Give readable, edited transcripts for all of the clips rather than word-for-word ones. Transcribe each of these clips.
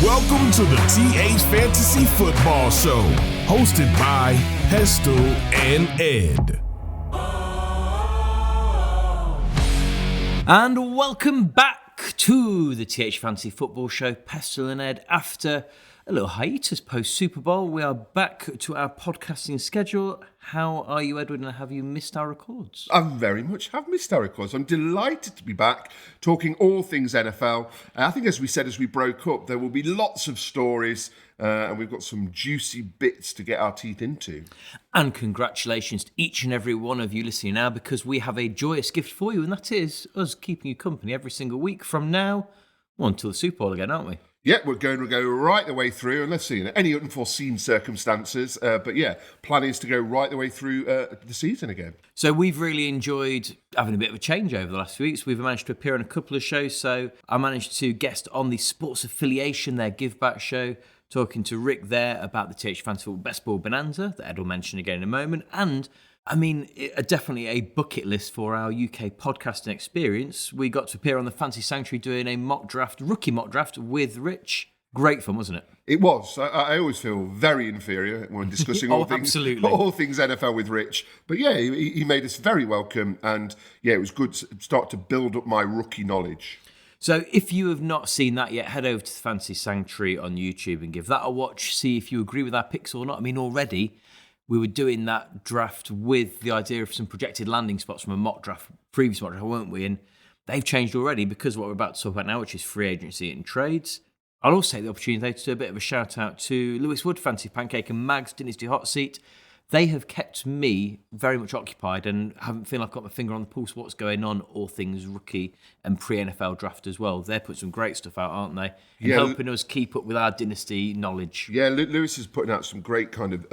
Welcome to the TH Fantasy Football Show, hosted by Pestell and Ed. And welcome back to the TH Fantasy Football Show, Pestell and Ed. After a little hiatus post-Super Bowl, we are back to our podcasting schedule. How are you, Edward, and have you missed our records? I very much have missed our records. I'm delighted to be back talking all things NFL. I think as we said as we broke up, there will be lots of stories and we've got some juicy bits to get our teeth into. And congratulations to each and every one of you listening now, because we have a joyous gift for you, and that is us keeping you company every single week from now until the Super Bowl again, aren't we? Yeah, we're going to go right the way through, and let's see, any unforeseen circumstances. But yeah, plan is to go right the way through the season again. So we've really enjoyed having a bit of a change over the last few weeks. We've managed to appear on a couple of shows. So I managed to guest on the Sports Affiliation, their Give Back show, talking to Rick there about the TH Fantasy Football Best Ball Bonanza that Ed will mention again in a moment. And I mean, definitely a bucket list for our UK podcasting experience. We got to appear on the Fantasy Sanctuary doing a rookie mock draft with Rich. Great fun, wasn't it? It was. I always feel very inferior when discussing all things NFL with Rich. But yeah, he made us very welcome. And yeah, it was good to start to build up my rookie knowledge. So if you have not seen that yet, head over to the Fantasy Sanctuary on YouTube and give that a watch. See if you agree with our picks or not. I mean, already we were doing that draft with the idea of some projected landing spots from a previous mock draft, weren't we? And they've changed already because of what we're about to talk about now, which is free agency and trades. I'll also take the opportunity to do a bit of a shout out to Lewis Wood, Fancy Pancake, and Mags Dynasty Hot Seat. They have kept me very much occupied and haven't feel like I've got my finger on the pulse of what's going on, all things rookie and pre-NFL draft as well. They're putting some great stuff out, aren't they? And helping us keep up with our dynasty knowledge. Yeah, Lewis is putting out some great kind of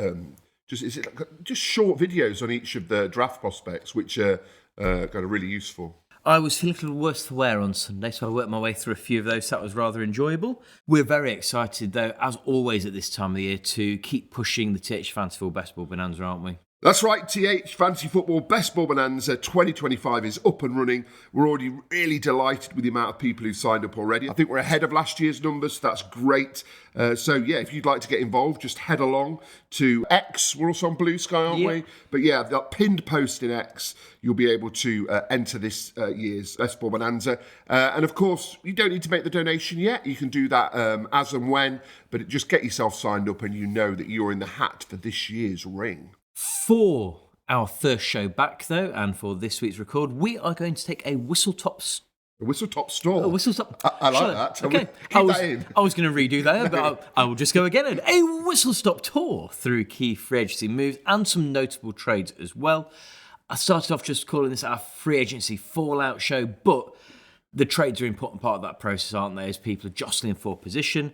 just short videos on each of the draft prospects, which are kind of really useful. I was feeling a little worse for wear on Sunday, so I worked my way through a few of those. So that was rather enjoyable. We're very excited, though, as always at this time of the year, to keep pushing the TH Fantasy Football Best Ball Bonanza, aren't we? That's right, TH Fantasy Football Best Ball Bonanza 2025 is up and running. We're already really delighted with the amount of people who've signed up already. I think we're ahead of last year's numbers, so that's great. So yeah, if you'd like to get involved, just head along to X. We're also on Blue Sky, aren't we? But yeah, that pinned post in X, you'll be able to enter this year's Best Ball Bonanza. And of course, you don't need to make the donation yet. You can do that as and when, but just get yourself signed up and you know that you're in the hat for this year's ring. For our first show back, though, and for this week's record, we are going to take a whistle-top store. A whistle-top store? A whistle-top. I like that. Okay. I was going to redo that, but I will just go again. A whistle-stop tour through key free agency moves and some notable trades as well. I started off just calling this our free agency fallout show, but the trades are an important part of that process, aren't they, as people are jostling for position.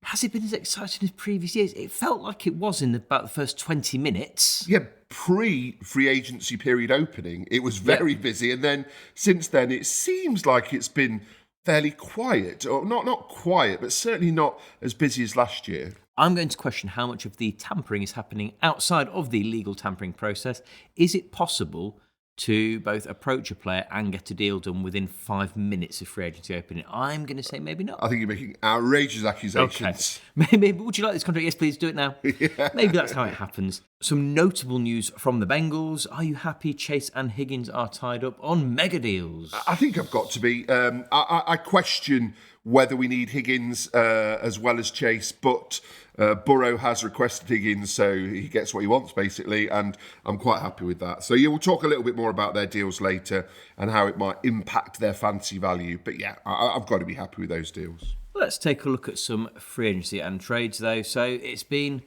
Has it been as exciting as previous years? It felt like it was in about the first 20 minutes. Yeah, pre-free agency period opening, it was very busy. And then since then, it seems like it's been fairly quiet. Or not quiet, but certainly not as busy as last year. I'm going to question how much of the tampering is happening outside of the legal tampering process. Is it possible to both approach a player and get a deal done within 5 minutes of free agency opening? I'm going to say maybe not. I think you're making outrageous accusations. Okay. Maybe, would you like this contract? Yes, please do it now. Yeah. Maybe that's how it happens. Some notable news from the Bengals. Are you happy Chase and Higgins are tied up on mega deals? I think I've got to be. I question whether we need Higgins as well as Chase, but Burrow has requested Higgins, so he gets what he wants, basically, and I'm quite happy with that. So, yeah, we'll talk a little bit more about their deals later and how it might impact their fantasy value. But, yeah, I've got to be happy with those deals. Let's take a look at some free agency and trades, though. So, it's been,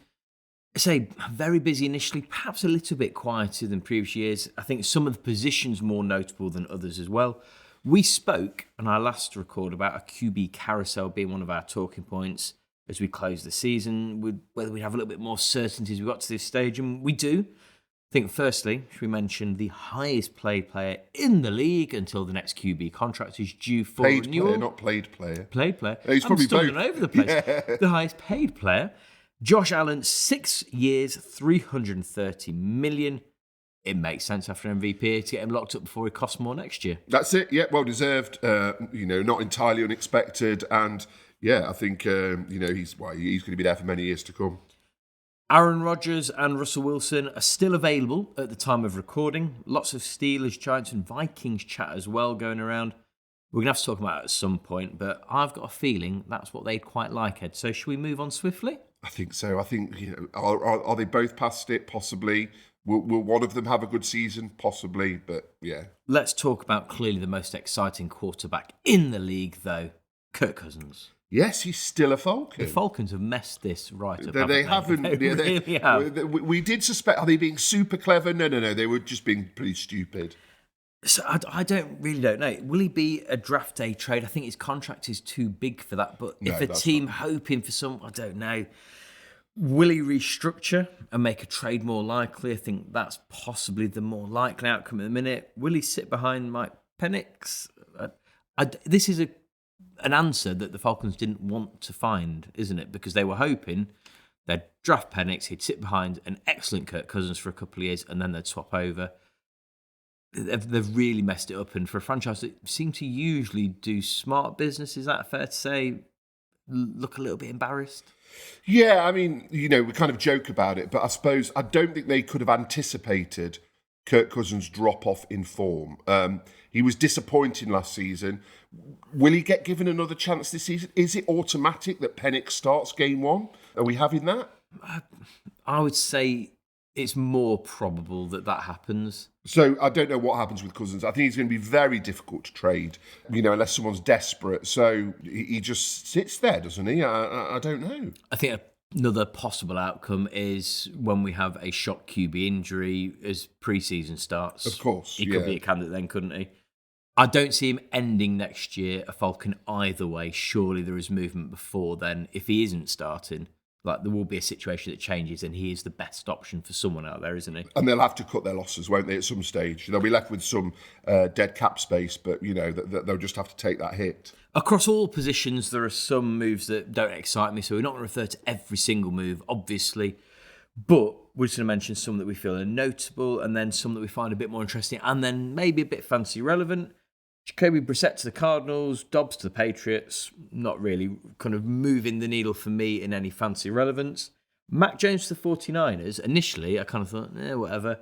very busy initially, perhaps a little bit quieter than previous years. I think some of the positions more notable than others as well. We spoke on our last record about a QB carousel being one of our talking points as we close the season, whether we have a little bit more certainty as we got to this stage, and we do. I think, firstly, should we mention the highest paid player in the league until the next QB contract is due for renewal? Player, not played player. Played player. He's probably both. All over the place. Yeah. The highest paid player, Josh Allen, 6 years, $330 million. It makes sense after MVP to get him locked up before he costs more next year. That's it. Yeah, well deserved. Not entirely unexpected, and yeah, I think he's going to be there for many years to come. Aaron Rodgers and Russell Wilson are still available at the time of recording. Lots of Steelers, Giants and Vikings chat as well going around. We're going to have to talk about it at some point, but I've got a feeling that's what they'd quite like, Ed. So should we move on swiftly? I think so. I think, are they both past it? Possibly. Will one of them have a good season? Possibly, but yeah. Let's talk about clearly the most exciting quarterback in the league, though, Kirk Cousins. Yes, he's still a Falcon. The Falcons have messed this right up. They haven't. They really have. We did suspect, are they being super clever? No. They were just being pretty stupid. So I don't know. Will he be a draft day trade? I think his contract is too big for that. But if a team hoping for some, I don't know. Will he restructure and make a trade more likely? I think that's possibly the more likely outcome at the minute. Will he sit behind Mike Penix? This is an answer that the Falcons didn't want to find, isn't it? Because they were hoping they'd draft Penix, he'd sit behind an excellent Kirk Cousins for a couple of years, and then they'd swap over. They've really messed it up. And for a franchise that seem to usually do smart business, is that fair to say, look a little bit embarrassed? Yeah, I mean, we kind of joke about it, but I suppose I don't think they could have anticipated Kirk Cousins' drop-off in form. He was disappointing last season. Will he get given another chance this season? Is it automatic that Penix starts game one? Are we having that? I would say it's more probable that happens. So I don't know what happens with Cousins. I think he's going to be very difficult to trade, unless someone's desperate. So he just sits there, doesn't he? I don't know. I think another possible outcome is when we have a shock QB injury as pre-season starts. Of course, he could be a candidate then, couldn't he? I don't see him ending next year a Falcon either way. Surely there is movement before then. If he isn't starting, there will be a situation that changes and he is the best option for someone out there, isn't he? And they'll have to cut their losses, won't they, at some stage? They'll be left with some dead cap space, but, they'll just have to take that hit. Across all positions, there are some moves that don't excite me, so we're not going to refer to every single move, obviously. But we're just going to mention some that we feel are notable and then some that we find a bit more interesting and then maybe a bit fancy relevant. Jacoby Brissett to the Cardinals, Dobbs to the Patriots, not really kind of moving the needle for me in any fancy relevance. Mac Jones to the 49ers, initially I kind of thought, whatever.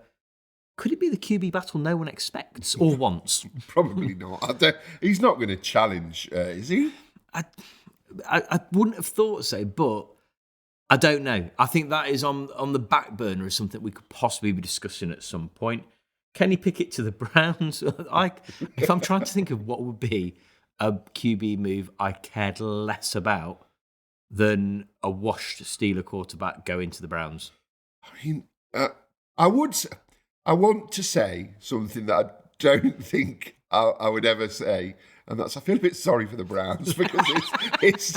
Could it be the QB battle no one expects or wants? Probably not. He's not going to challenge, is he? I wouldn't have thought so, but I don't know. I think that is on the back burner as something we could possibly be discussing at some point. Kenny Pickett to the Browns. If I'm trying to think of what would be a QB move I cared less about than a washed Steeler quarterback going to the Browns. I mean, I want to say something that I don't think I would ever say, and that's I feel a bit sorry for the Browns because it's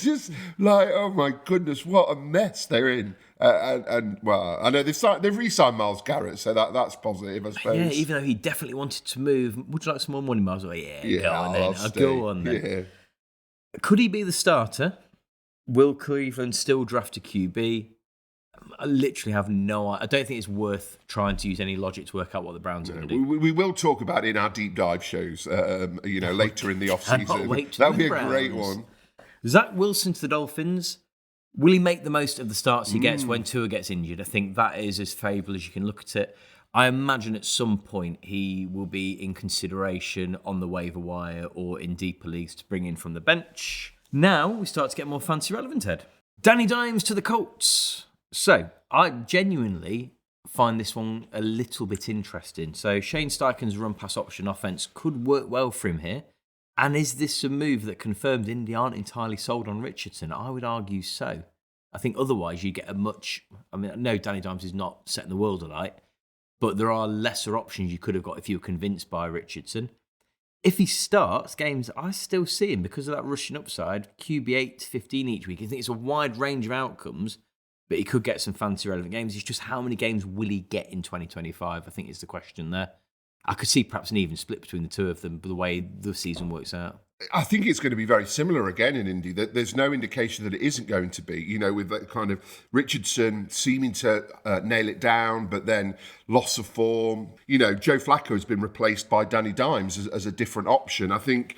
just like, oh my goodness, what a mess they're in. And well, I know they've re-signed Myles Garrett, so that's positive, I suppose. Yeah, even though he definitely wanted to move. Would you like some more money, Myles? Go on then. Yeah. Could he be the starter? Will Cleveland still draft a QB? I literally have no idea. I don't think it's worth trying to use any logic to work out what the Browns are going to do. We will talk about it in our deep dive shows, later in the off-season. That'll be a great one. Zach Wilson to the Dolphins. Will he make the most of the starts he gets when Tua gets injured? I think that is as favourable as you can look at it. I imagine at some point he will be in consideration on the waiver wire or in deeper leagues to bring in from the bench. Now we start to get more fancy relevant, Ed. Danny Dimes to the Colts. So I genuinely find this one a little bit interesting. So Shane Steichen's run-pass option offence could work well for him here. And is this a move that confirmed Indy aren't entirely sold on Richardson? I would argue so. I think otherwise you get no, Danny Dimes is not setting the world alight, but there are lesser options you could have got if you were convinced by Richardson. If he starts games, I still see him because of that rushing upside, QB 8 to 15 each week. I think it's a wide range of outcomes, but he could get some fancy relevant games. It's just how many games will he get in 2025, I think is the question there. I could see perhaps an even split between the two of them, the way the season works out. I think it's going to be very similar again in Indy. There's no indication that it isn't going to be. With that kind of Richardson seeming to nail it down, but then loss of form. Joe Flacco has been replaced by Danny Dimes as a different option. I think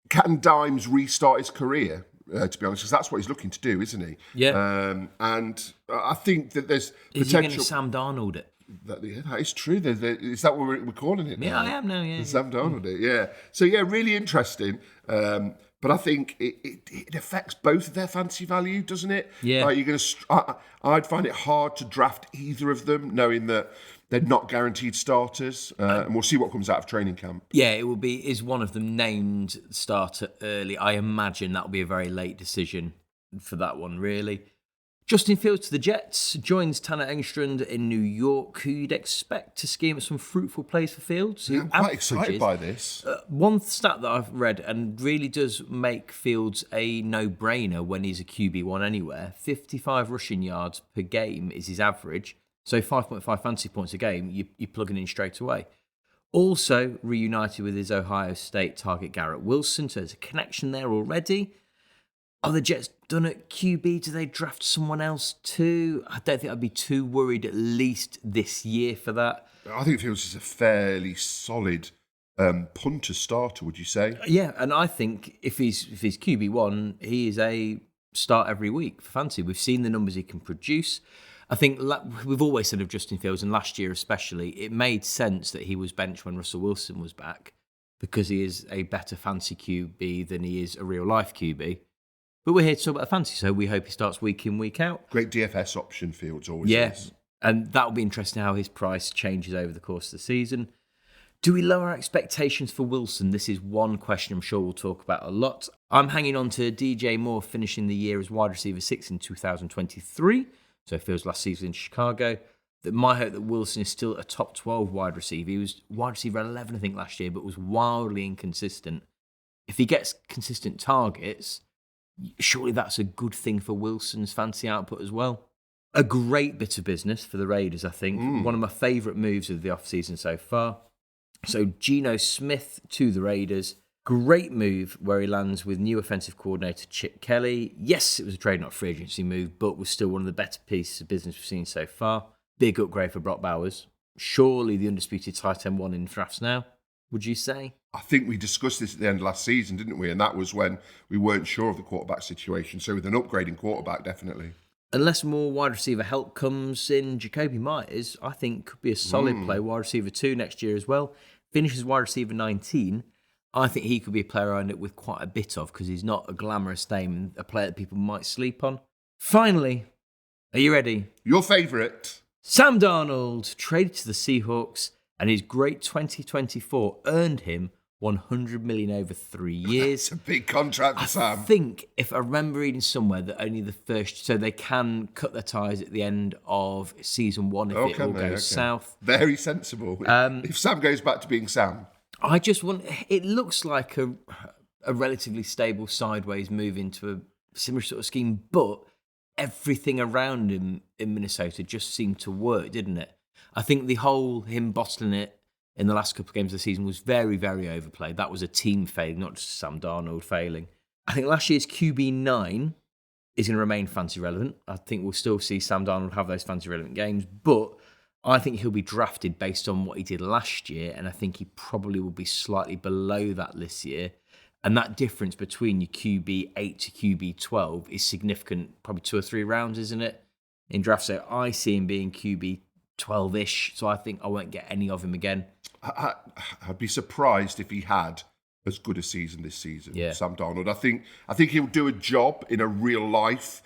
can Dimes restart his career? To be honest, because that's what he's looking to do, isn't he? Yeah. And I think that there's Is potential. he going to Sam Darnold it? That is true. Is that what we're calling it now? Yeah, I am now, yeah. Sam Darnold it, yeah. So, yeah, really interesting. But I think it affects both of their fantasy value, doesn't it? Yeah. Like I'd find it hard to draft either of them, knowing that they're not guaranteed starters. And we'll see what comes out of training camp. Yeah, it will be. Is one of them named starter early? I imagine that'll be a very late decision for that one, really. Justin Fields to the Jets joins Tanner Engstrand in New York, who you'd expect to scheme some fruitful plays for Fields. I'm quite excited by this. One stat that I've read and really does make Fields a no-brainer when he's a QB1 anywhere. 55 rushing yards per game is his average. So 5.5 fantasy points a game, you're plugging in straight away. Also reunited with his Ohio State target Garrett Wilson, so there's a connection there already. Are the Jets done at QB? Do they draft someone else too? I don't think I'd be too worried, at least this year, for that. I think Fields is a fairly solid punter starter, would you say? Yeah, and I think if he's QB1, he is a start every week for fantasy. We've seen the numbers he can produce. I think we've always said of Justin Fields, and last year especially, it made sense that he was benched when Russell Wilson was back because he is a better fantasy QB than he is a real-life QB. But we're here to talk about the fantasy, so we hope he starts week in, week out. Great DFS option, Fields always is. And that'll be interesting how his price changes over the course of the season. Do we lower our expectations for Wilson? This is one question I'm sure we'll talk about a lot. I'm hanging on to DJ Moore finishing the year as wide receiver 6 in 2023, so Fields last season in Chicago. That my hope that Wilson is still a top 12 wide receiver. He was wide receiver 11, I think, last year, but was wildly inconsistent. If he gets consistent targets, surely that's a good thing for Wilson's fantasy output as well. A great bit of business for the Raiders, I think. One of my favourite moves of the offseason so far. So Geno Smith to the Raiders. Great move where he lands with new offensive coordinator Chip Kelly. Yes, it was a trade, not a free agency move, but was still one of the better pieces of business we've seen so far. Big upgrade for Brock Bowers. Surely the undisputed tight end one in drafts now, would you say? I think we discussed this at the end of last season, didn't we? And that was when we weren't sure of the quarterback situation. So with an upgrading quarterback, definitely. Unless more wide receiver help comes in, Jacoby Myers, I think, could be a solid play. Wide receiver 2 next year as well. Finishes wide receiver 19. I think he could be a player I end up with quite a bit of because he's not a glamorous name, a player that people might sleep on. Finally, are you ready? Your favourite. Sam Darnold traded to the Seahawks, and his great 2024 earned him $100 million over 3 years. It's a big contract for Sam. I think, if I remember reading somewhere, that only the first, so they can cut their ties at the end of season 1 if it all goes south. Very sensible. If Sam goes back to being Sam. I just want, it looks like a relatively stable sideways move into a similar sort of scheme, but everything around him in Minnesota just seemed to work, didn't it? I think the whole him bottling it in the last couple of games of the season was very, very overplayed. That was a team failing, not just Sam Darnold failing. I think last year's QB9 is going to remain fantasy relevant. I think we'll still see Sam Darnold have those fantasy relevant games, but I think he'll be drafted based on what he did last year, and I think he probably will be slightly below that this year. And that difference between your QB8 to QB12 is significant, probably 2 or 3 rounds, isn't it, in drafts? So I see him being QB12-ish, so I think I won't get any of him again. I'd be surprised if he had as good a season this season, yeah. Sam Darnold. I think he'll do a job in a real life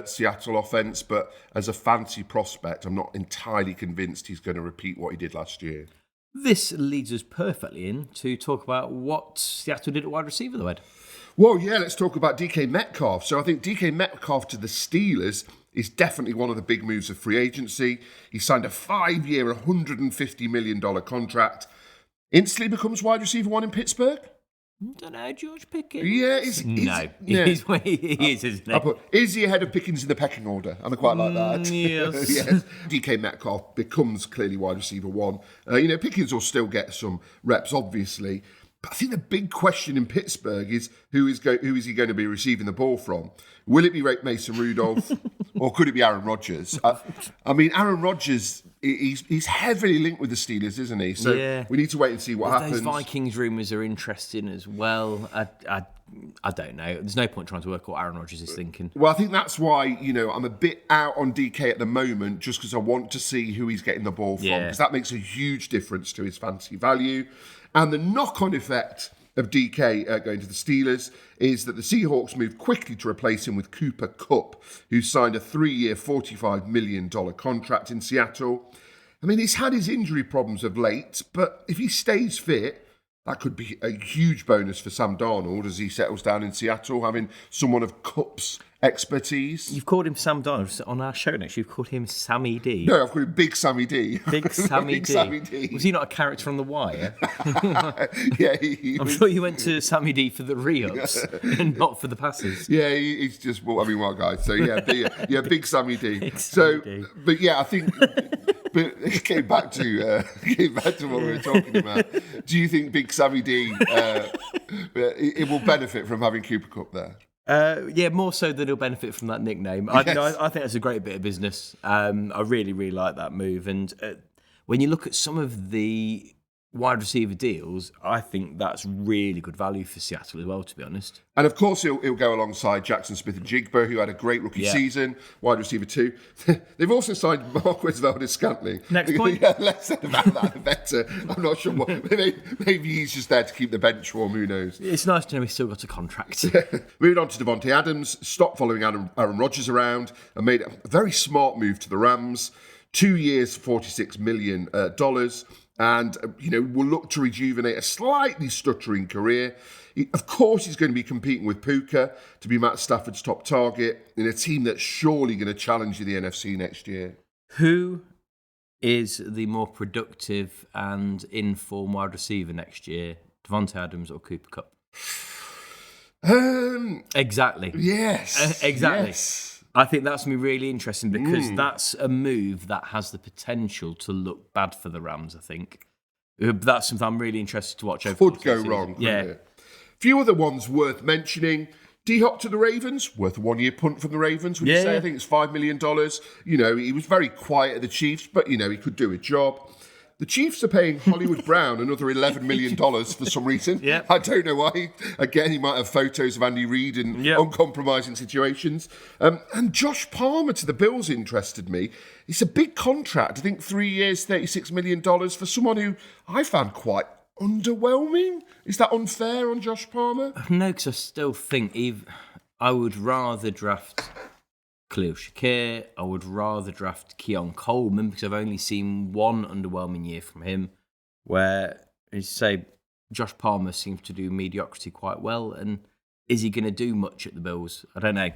Seattle offense, but as a fantasy prospect, I'm not entirely convinced he's going to repeat what he did last year. This leads us perfectly in to talk about what Seattle did at wide receiver, though, Ed. Well, yeah, let's talk about DK Metcalf. So I think DK Metcalf to the Steelers is definitely one of the big moves of free agency. He signed a 5-year, $150 million contract. Instantly becomes wide receiver 1 in Pittsburgh. Don't know, George Pickens. Yeah, He's where he is, isn't he? Is he ahead of Pickens in the pecking order? And I quite like that. Yes. Yes. DK Metcalf becomes clearly wide receiver 1. Pickens will still get some reps, obviously. But I think the big question in Pittsburgh is who is he going to be receiving the ball from? Will it be Mason Rudolph or could it be Aaron Rodgers? I mean, Aaron Rodgers, he's heavily linked with the Steelers, isn't he? So we need to wait and see what happens. Those Vikings rumours are interesting as well. I don't know. There's no point trying to work out what Aaron Rodgers is thinking. Well, I think that's why, I'm a bit out on DK at the moment just because I want to see who he's getting the ball from because that makes a huge difference to his fantasy value. And the knock-on effect of DK going to the Steelers is that the Seahawks moved quickly to replace him with Cooper Kupp, who signed a 3-year, $45 million contract in Seattle. I mean, he's had his injury problems of late, but if he stays fit, that could be a huge bonus for Sam Darnold as he settles down in Seattle, having someone of Kupp's expertise. You've called him Sam Darnold on our show next. You've called him Sammy D. No, I've called him Big Sammy D. Big Sammy Big D. Sammy D. Was he not a character on The Wire? Yeah, I'm sure you went to Sammy D for the re-ups and not for the passes. Yeah, he's just what guy. So Big Sammy D. But yeah, I think. But getting back to what we were talking about, do you think Big Sammy D it will benefit from having Cooper Kupp there? More so than he'll benefit from that nickname. I think that's a great bit of business. I really, really like that move. And when you look at some of the wide receiver deals, I think that's really good value for Seattle as well, to be honest. And of course, he'll go alongside Jackson Smith-Njigba, who had a great rookie season, wide receiver 2. They've also signed Marquez Valdez-Scantling. Next point. Yeah, less said about that, the better. I'm not sure what. Maybe he's just there to keep the bench warm, who knows. It's nice to know he's still got a contract. Moving on to Devontae Adams, stopped following Aaron Rodgers around and made a very smart move to the Rams. 2 years, $46 million. And, will look to rejuvenate a slightly stuttering career. Of course, he's going to be competing with Puka to be Matt Stafford's top target in a team that's surely going to challenge the NFC next year. Who is the more productive and in-form wide receiver next year? Devontae Adams or Cooper Kupp? Exactly. Yes. Exactly. Yes. I think that's going to be really interesting because that's a move that has the potential to look bad for the Rams, I think. That's something I'm really interested to watch over. Could go wrong, couldn't it? Few other ones worth mentioning. D-Hop to the Ravens, worth a 1-year punt from the Ravens, would you say? I think it's $5 million. He was very quiet at the Chiefs, but, he could do a job. The Chiefs are paying Hollywood Brown another $11 million for some reason. Yep. I don't know why. Again, he might have photos of Andy Reid in uncompromising situations. And Josh Palmer to the Bills interested me. It's a big contract. I think 3 years, $36 million for someone who I found quite underwhelming. Is that unfair on Josh Palmer? No, because I still think I would rather draft Khalil Shakir. I would rather draft Keon Coleman because I've only seen one underwhelming year from him where, as you say, Josh Palmer seems to do mediocrity quite well. And is he going to do much at the Bills? I don't know.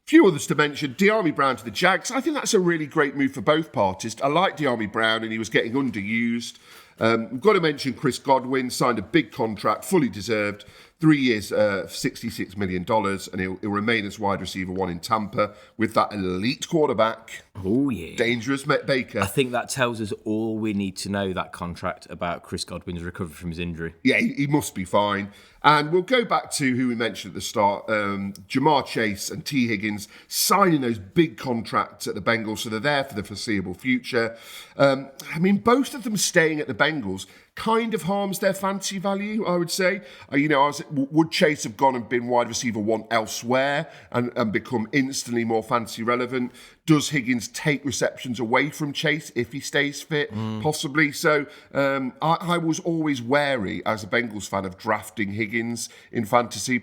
Few others to mention. De'Ami Brown to the Jags. I think that's a really great move for both parties. I like De'Ami Brown and he was getting underused. We've got to mention Chris Godwin signed a big contract, fully deserved. 3 years, $66 million, and he'll remain as wide receiver 1 in Tampa with that elite quarterback. Oh, yeah. Dangerous Met Baker. I think that tells us all we need to know, that contract, about Chris Godwin's recovery from his injury. Yeah, he must be fine. And we'll go back to who we mentioned at the start, Jamar Chase and T. Higgins signing those big contracts at the Bengals, so they're there for the foreseeable future. Both of them staying at the Bengals kind of harms their fantasy value, I would say. Would Chase have gone and been wide receiver 1 elsewhere and become instantly more fantasy relevant? Does Higgins take receptions away from Chase if he stays fit? Possibly. So I was always wary as a Bengals fan of drafting Higgins in fantasy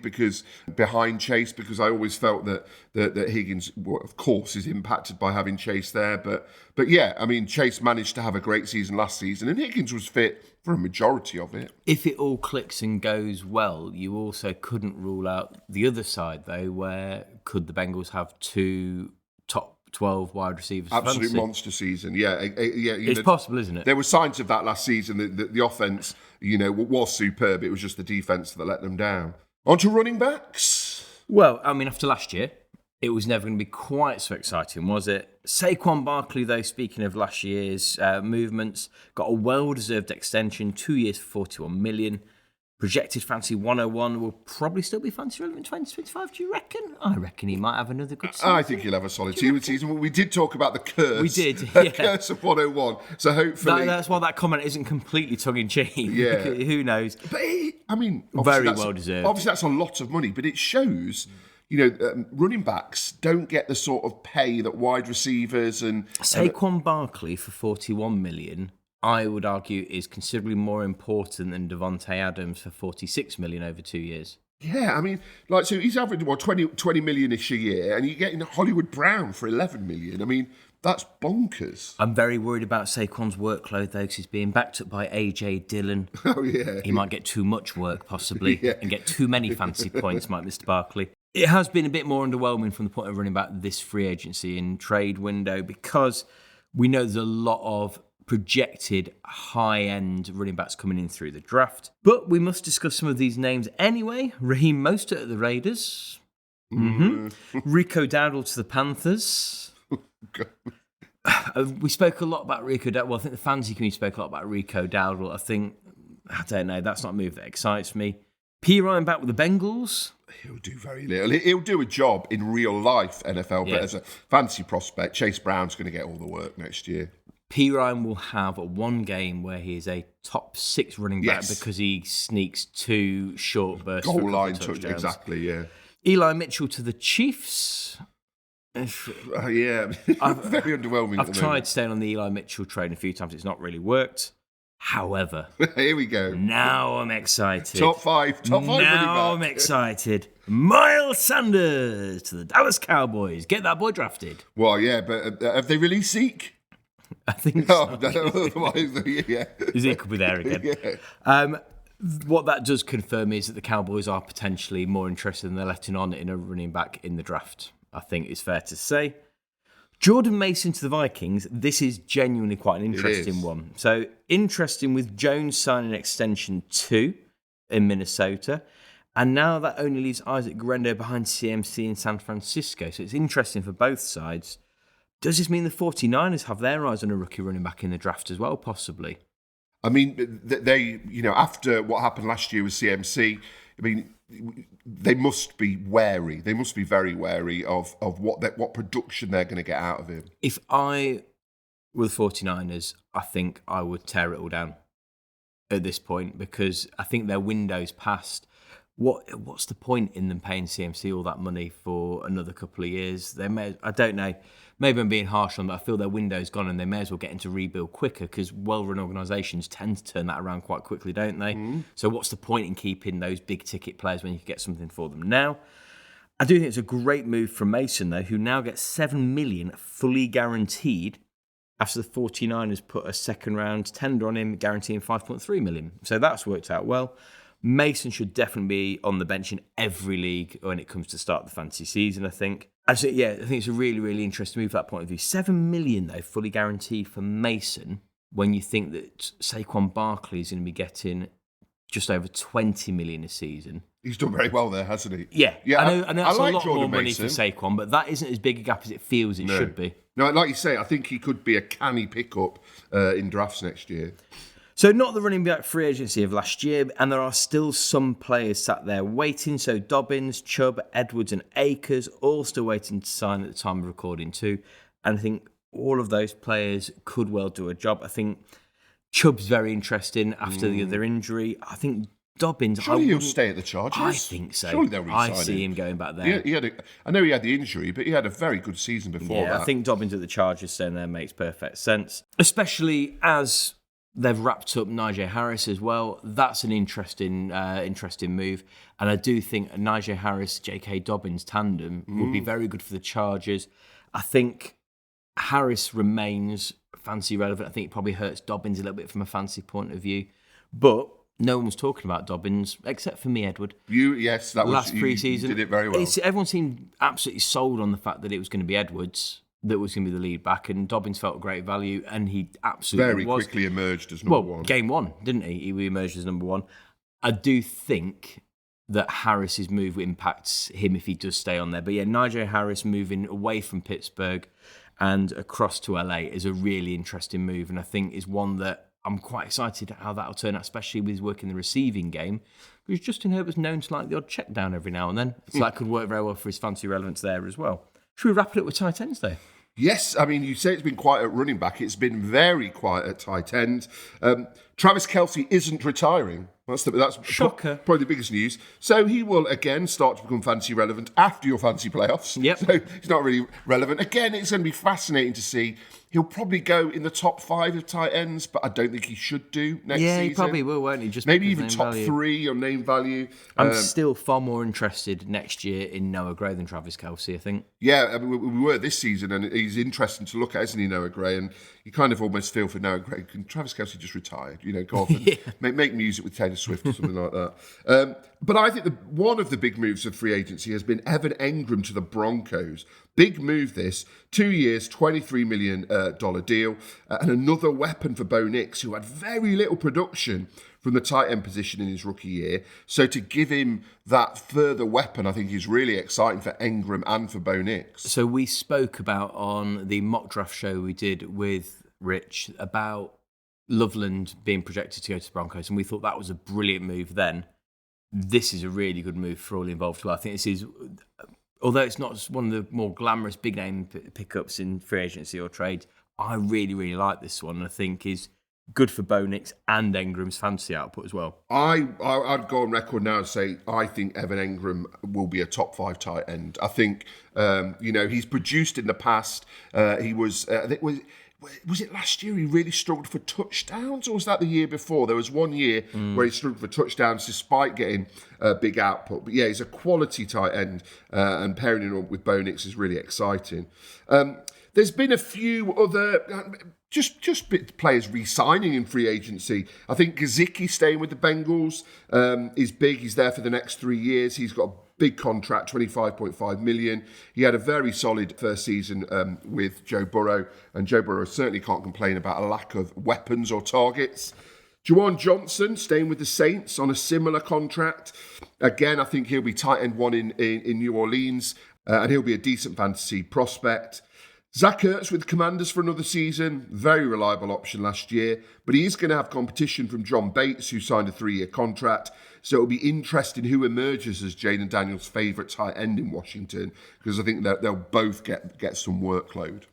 behind Chase, because I always felt that Higgins, of course, is impacted by having Chase there. But yeah, Chase managed to have a great season last season and Higgins was fit for a majority of it. If it all clicks and goes well, you also couldn't rule out the other side, though, where could the Bengals have 2 top 12 wide receivers? Absolute monster season, yeah. It's possible, isn't it? There were signs of that last season. The offense, was superb. It was just the defense that let them down. On to running backs. Well, after last year, it was never going to be quite so exciting, was it? Saquon Barkley, though, speaking of last year's movements, got a well-deserved extension, 2 years for $41 million. Projected Fancy 101 will probably still be fancy relevant in 2025, do you reckon? I reckon he might have another good season. I think he'll have a solid season. Well, we did talk about the curse. We did, yeah. Curse of 101. So hopefully... That's why that comment isn't completely tongue-in-cheek. Yeah. Who knows? But, I mean... Very well deserved. Obviously, that's a lot of money, but it shows... running backs don't get the sort of pay that wide receivers and... Saquon Barkley for 41 million... I would argue is considerably more important than Devontae Adams for 46 million over 2 years. Yeah, I mean, so he's averaging 20 million-ish a year, and you're getting Hollywood Brown for 11 million. I mean, that's bonkers. I'm very worried about Saquon's workload, though, because he's being backed up by AJ Dillon. Oh, yeah. He might get too much work, possibly, and get too many fancy points, might Mr. Barkley. It has been a bit more underwhelming from the point of running back this free agency and trade window, because we know there's a lot of projected high-end running backs coming in through the draft. But we must discuss some of these names anyway. Raheem Mostert at the Raiders. Rico Dowdle to the Panthers. We spoke a lot about Rico Dowdle. Well, I think the fantasy community spoke a lot about Rico Dowdle. I don't know, that's not a move that excites me. P. Ryan back with the Bengals. He'll do very little. He'll do a job in real life NFL, but as a fancy prospect, Chase Brown's going to get all the work next year. P. Ryan will have one game where he is a top 6 running back because he sneaks 2 short bursts. Goal line touch, exactly, yeah. Eli Mitchell to the Chiefs. Yeah, very underwhelming. I've tried staying on the Eli Mitchell train a few times. It's not really worked. However, here we go. Now I'm excited. Top five now running back. I'm excited. Miles Sanders to the Dallas Cowboys. Get that boy drafted. Well, yeah, but have they released Zeke? I think so. Yeah. Zeke could be there again. Yeah. What that does confirm is that the Cowboys are potentially more interested than they're letting on in a running back in the draft. I think it's fair to say. Jordan Mason to the Vikings. This is genuinely quite an interesting one. So interesting with Jones signing an extension 2 in Minnesota. And now that only leaves Isaac Guerrero behind CMC in San Francisco. So it's interesting for both sides. Does this mean the 49ers have their eyes on a rookie running back in the draft as well, possibly? I mean, they, after what happened last year with CMC, I mean, they must be wary. They must be very wary of what production they're going to get out of him. If I were the 49ers, I think I would tear it all down at this point, because I think their window's passed. What's the point in them paying CMC all that money for another couple of years? I don't know. Maybe I'm being harsh on them, but I feel their window's gone and they may as well get into rebuild quicker, because well-run organisations tend to turn that around quite quickly, don't they? So what's the point in keeping those big-ticket players when you can get something for them now? I do think it's a great move from Mason, though, who now gets $7 million fully guaranteed after the 49ers put a second-round tender on him, guaranteeing $5.3 million. So that's worked out well. Mason should definitely be on the bench in every league when it comes to start the fantasy season, I think. I think it's a really, really interesting move from that point of view. $7 million, though, fully guaranteed for Mason, when you think that Saquon Barkley is going to be getting just over $20 million a season. He's done very well there, hasn't he? Yeah. I know that's like a lot Jordan more money Mason for Saquon, but that isn't as big a gap as it feels it should be. No, like you say, I think he could be a canny pickup in drafts next year. So not the running back free agency of last year, and there are still some players sat there waiting. So Dobbins, Chubb, Edwards and Akers all still waiting to sign at the time of recording too. And I think all of those players could well do a job. I think Chubb's very interesting after the other injury. I think Dobbins... Surely he'll stay at the Chargers. I think so. Surely they'll re-sign him. I see him going back there. I know he had the injury, but he had a very good season before that. I think Dobbins at the Chargers staying there makes perfect sense. Especially as... they've wrapped up Najee Harris as well. That's an interesting move. And I do think a Najee Harris, J.K. Dobbins tandem would be very good for the Chargers. I think Harris remains fancy relevant. I think it probably hurts Dobbins a little bit from a fancy point of view. But no one was talking about Dobbins, except for me, Edward. Last pre-season. You did it very well. Everyone seemed absolutely sold on the fact that it was going to be Edwards that was going to be the lead back, and Dobbins felt a great value, and he absolutely was. Very quickly emerged as number one. Game one, didn't he? He emerged as number one. I do think that Harris's move impacts him if he does stay on there. But yeah, Najee Harris moving away from Pittsburgh and across to LA is a really interesting move, and I think is one that I'm quite excited how that'll turn out, especially with his work in the receiving game. Because Justin Herbert's known to like the odd check down every now and then. So that could work very well for his fantasy relevance there as well. Should we wrap it up with tight ends, though? Yes, I mean, you say it's been quiet at running back. It's been very quiet at tight end. Travis Kelce isn't retiring. That's Shocker. Probably the biggest news. So he will again start to become fantasy relevant after your fantasy playoffs. Yep. So he's not really relevant. Again, it's going to be fascinating to see. He'll probably go in the top 5 of tight ends, but I don't think he should do next season. Yeah, he probably will, won't he? Just maybe even top 3 on name value. I'm still far more interested next year in Noah Gray than Travis Kelce, I think. Yeah, I mean, we were this season, and he's interesting to look at, isn't he, Noah Gray? And you kind of almost feel for Noah Gray. Can Travis Kelce just retired? Go off and make music with Taylor Swift or something like that. But I think one of the big moves of free agency has been Evan Engram to the Broncos. Big move this. 2 years, $23 million deal. And another weapon for Bo Nix, who had very little production from the tight end position in his rookie year. So to give him that further weapon, I think is really exciting for Engram and for Bo Nix. So we spoke about on the mock draft show we did with Rich about Loveland being projected to go to the Broncos, and we thought that was a brilliant move then. This is a really good move for all involved. Well, I think this is, although it's not one of the more glamorous big name pickups in free agency or trade, I really, really like this one. I think is good for Bo Nix and Engram's fantasy output as well. I'd go on record now and say I think Evan Engram will be a top 5 tight end. I think he's produced in the past. He was I think was it last year he really struggled for touchdowns, or was that the year before? There was one year where he struggled for touchdowns despite getting big output. But yeah, he's a quality tight end, and pairing him up with Bo Nix is really exciting. There's been a few other just players re-signing in free agency. I think Gesicki staying with the Bengals is big. He's there for the next 3 years. He's got a big contract, $25.5 million. He had a very solid first season with Joe Burrow, and Joe Burrow certainly can't complain about a lack of weapons or targets. Juwan Johnson staying with the Saints on a similar contract. Again, I think he'll be tight end 1 in New Orleans, and he'll be a decent fantasy prospect. Zach Ertz with the Commanders for another season. Very reliable option last year, but he is going to have competition from John Bates, who signed a 3-year contract. So it'll be interesting who emerges as Jaden Daniels' favourite tight end in Washington, because I think that they'll both get some workload.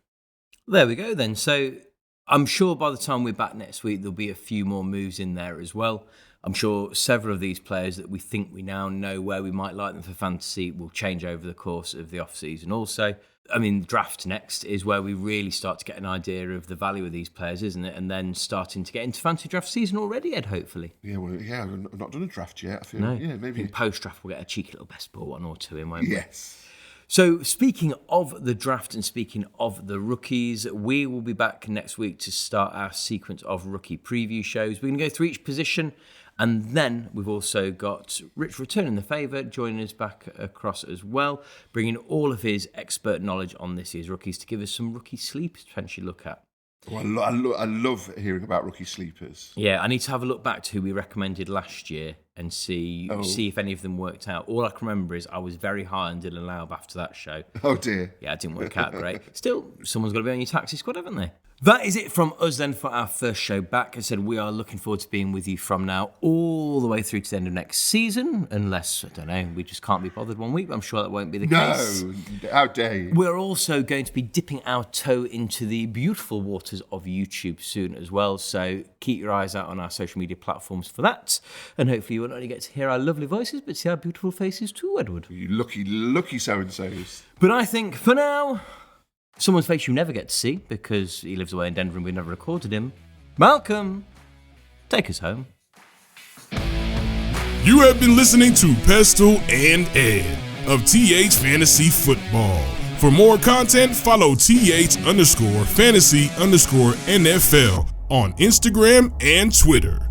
There we go then. So I'm sure by the time we're back next week, there'll be a few more moves in there as well. I'm sure several of these players that we think we now know where we might like them for fantasy will change over the course of the off-season also. I mean, draft next is where we really start to get an idea of the value of these players, isn't it? And then starting to get into fantasy draft season already, Ed, hopefully. Yeah, I've not done a draft yet. I feel, no. Yeah, maybe. In post-draft, we'll get a cheeky little best ball 1 or 2 in, won't we? Yes. So speaking of the draft and speaking of the rookies, we will be back next week to start our sequence of rookie preview shows. We're going to go through each position, and then we've also got Rich returning the favour, joining us back across as well, bringing all of his expert knowledge on this year's rookies to give us some rookie sleepers to potentially look at. Well, I love hearing about rookie sleepers. Yeah, I need to have a look back to who we recommended last year and see if any of them worked out. All I can remember is I was very high on Dylan Laub after that show. Oh dear. Yeah, it didn't work out great. Still, someone's got to be on your taxi squad, haven't they? That is it from us then for our first show back. As I said, we are looking forward to being with you from now all the way through to the end of next season, unless, I don't know, we just can't be bothered one week, but I'm sure that won't be the case. No, how dare you. We're also going to be dipping our toe into the beautiful waters of YouTube soon as well, so keep your eyes out on our social media platforms for that, and hopefully you won't only get to hear our lovely voices, but see our beautiful faces too, Edward. You lucky so-and-sos. But I think, for now, someone's face you never get to see because he lives away in Denver and we never recorded him. Malcolm, take us home. You have been listening to Pestell and Ed of TH Fantasy Football. For more content, follow TH_fantasy_NFL on Instagram and Twitter.